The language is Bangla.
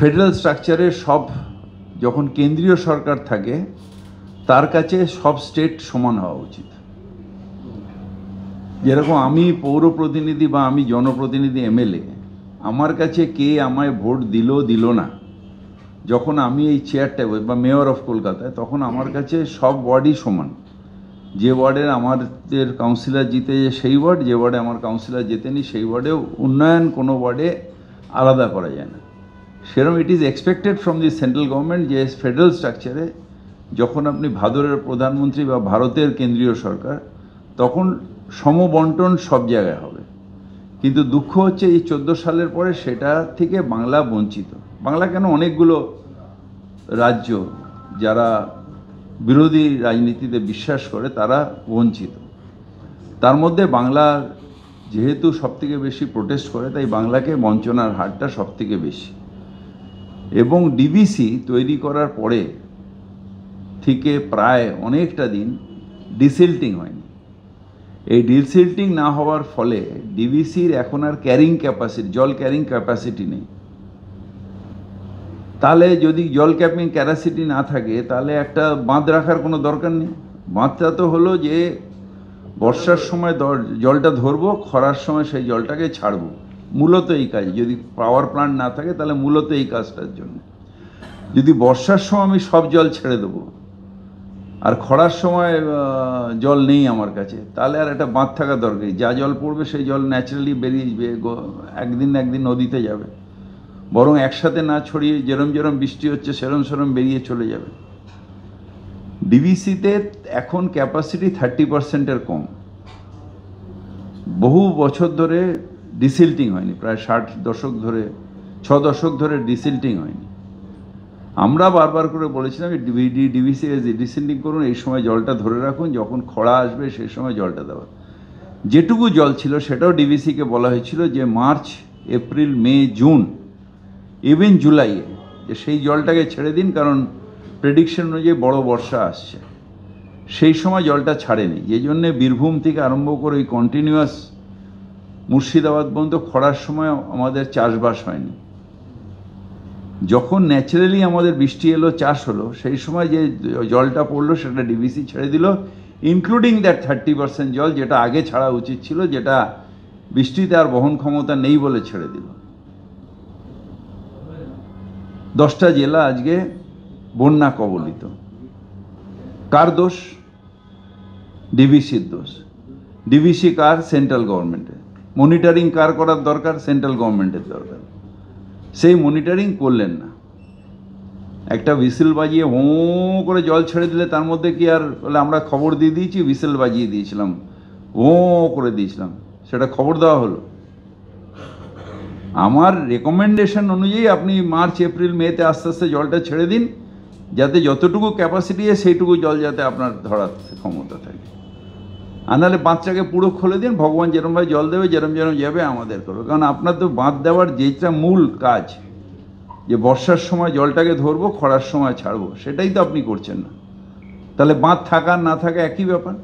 ফেডারেল স্ট্রাকচারে সব যখন কেন্দ্রীয় সরকার থাকে তার কাছে সব স্টেট সমান হওয়া উচিত। যেরকম আমি পৌর প্রতিনিধি বা আমি জনপ্রতিনিধি এমএলএ, আমার কাছে কে আমায় ভোট দিল না, যখন আমি এই চেয়ারটা বা মেয়র অফ কলকাতায়, তখন আমার কাছে সব ওয়ার্ডই সমান। যে ওয়ার্ডের আমাদের কাউন্সিলর জিতে সেই ওয়ার্ড, যে ওয়ার্ডে আমার কাউন্সিলর জেতেনি সেই ওয়ার্ডেও উন্নয়ন কোনো ওয়ার্ডে আলাদা করা যায় না। সেরকম it is expected from the central government যে ফেডারেল স্ট্রাকচারে যখন আপনি ভারতের প্রধানমন্ত্রী বা ভারতের কেন্দ্রীয় সরকার, তখন সমবন্টন সব জায়গায় হবে। কিন্তু দুঃখ হচ্ছে এই 14 সালের পরে সেটা থেকে বাংলা বঞ্চিত। বাংলা কেন, অনেকগুলো রাজ্য যারা বিরোধী রাজনীতিতে বিশ্বাস করে তারা বঞ্চিত। তার মধ্যে বাংলা যেহেতু সবথেকে বেশি প্রোটেস্ট করে, তাই বাংলাকে বঞ্চনার হারটা সবথেকে বেশি। এবং ডিবিসি তৈরি করার পরে থেকে প্রায় অনেকটা দিন ডিসিল্টিং হয়নি। এই ডিসিল্টিং না হওয়ার ফলে ডিবিসির এখন আর ক্যারিং ক্যাপাসিটি, জল ক্যারিং ক্যাপাসিটি নেই। তাহলে যদি জল ক্যাপিং ক্যাপাসিটি না থাকে তাহলে একটা বাঁধ রাখার কোনো দরকার নেই। বাঁধটা তো হলো যে বর্ষার সময় জলটা ধরবো, খরার সময় সেই জলটাকে ছাড়বো, মূলত এই কাজ। যদি পাওয়ার প্ল্যান্ট না থাকে তাহলে মূলত এই কাজটার জন্য। যদি বর্ষার সময় আমি সব জল ছেড়ে দেবো আর খরার সময় জল নেই আমার কাছে, তাহলে আর একটা বাঁধ থাকা দরকার। যা জল পড়বে সেই জল ন্যাচারালি বেরিয়ে একদিন না একদিন নদীতে যাবে, বরং একসাথে না ছড়িয়ে যেরম যেরম বৃষ্টি হচ্ছে সেরম বেরিয়ে চলে যাবে। ডিবিসিতে এখন ক্যাপাসিটি 30%-এর কম। বহু বছর ধরে ডিসিল্টিং হয়নি, প্রায় 6 দশক ধরে ডিসিল্টিং হয়নি। আমরা বারবার করে বলেছিলাম ডিবিসি ডিসিল্টিং করুন, এই সময় জলটা ধরে রাখুন, যখন খরা আসবে সেই সময় জলটা দেওয়া। যেটুকু জল ছিল সেটাও ডিবিসিকে বলা হয়েছিল যে মার্চ, এপ্রিল, মে, জুন, ইভেন জুলাইয়ে যে সেই জলটাকে ছেড়ে দিন, কারণ প্রেডিকশন অনুযায়ী বড় বর্ষা আসছে। সেই সময় জলটা ছাড়েনি, যে জন্যে বীরভূম থেকে আরম্ভ করে ওই কন্টিনিউয়াস মুর্শিদাবাদ পর্যন্ত খরার সময় আমাদের চাষবাস হয়নি। যখন ন্যাচারালি আমাদের বৃষ্টি এলো, চাষ হলো, সেই সময় যে জলটা পড়লো সেটা ডিবিসি ছেড়ে দিল, ইনক্লুডিং দ্যাট 30% জল যেটা আগে ছাড়া উচিত ছিল, যেটা বৃষ্টিতে আর বহন ক্ষমতা নেই বলে ছেড়ে দিল। 10টা জেলা আজকে বন্যা কবলিত। কার দোষ? ডিবিসির দোষ। ডিবিসি কার? সেন্ট্রাল গভর্নমেন্টের। মনিটরিং কার করার দরকার? সেন্ট্রাল গভর্নমেন্টের দরকার। সেই মনিটরিং করলেন না। একটা হুইসেল বাজিয়ে হো করে জল ছেড়ে দিলে তার মধ্যে কি আর বলে আমরা খবর দিয়ে দিয়েছি, হুইসেল বাজিয়ে দিয়েছিলাম, হো করে দিয়েছিলাম, সেটা খবর দেওয়া হলো? আমার রেকমেন্ডেশন অনুযায়ী আপনি মার্চ, এপ্রিল, মেতে আস্তে আস্তে জলটা ছেড়ে দিন, যাতে যতটুকু ক্যাপাসিটি আছে সেইটুকু জল যাতে আপনার ধরার ক্ষমতা থাকে। আর নাহলে বাঁধটাকে পুরো খুলে দিন, ভগবান যেরমভাবে জল দেবে, যেরম যাবে আমাদের করবে। কারণ আপনার তো বাঁধ দেওয়ার যেটা মূল কাজ, যে বর্ষার সময় জলটাকে ধরবো, খরার সময় ছাড়বো, সেটাই তো আপনি করছেন না। তাহলে বাঁধ থাকা না থাকা একই ব্যাপার।